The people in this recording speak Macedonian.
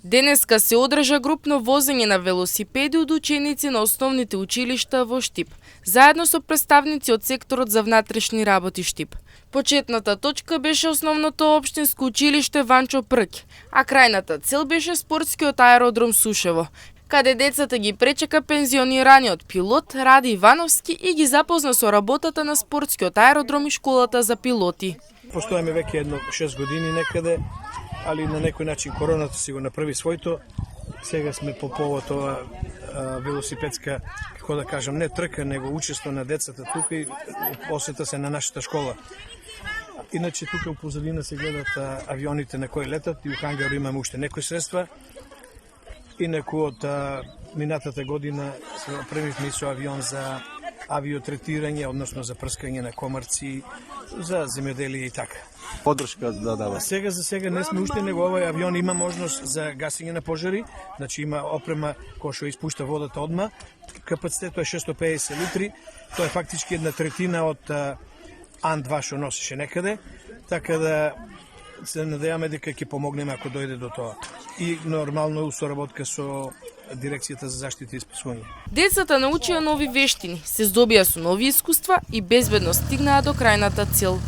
Денеска се одржа групно возење на велосипеди од ученици на основните училишта во Штип, заедно со представници од секторот за внатрешни работи Штип. Почетната точка беше основното општинско училиште Ванчо Прк, а крајната цел беше спортскиот аеродром Сушево, каде децата ги пречека пензионираниот пилот Ради Ивановски и ги запозна со работата на спортскиот аеродром и школата за пилоти. Постоеме веќе едно 6 години некаде, али на некој начин короната си го направи своето. Сега сме по повод ова велосипедска, како да кажам, не трка, него учество на децата тука и посета се на нашата школа. Иначе тука у позадина се гледат авионите на кои летат и у хангару имаме уште некои средства. Инаку од минатата година се опремивме со авион за авиотретирање, односно за прскање на комарци, за земјоделие и така. Подршка да дава. Сега за сега не сме уште, него овој авион има можност за гасење на пожари, значи има опрема која што испушта водата одма. Капацитетот е 650 литри, тоа е фактички една третина од Ан-2 што носеше некаде, така да се надеваме дека ќе помогнеме ако дојде до тоа. И нормално соработка со Дирекцијата за заштита и спасување. Децата научија нови вештини, се здобија со нови искуства и безбедно стигнаа до крајната цел.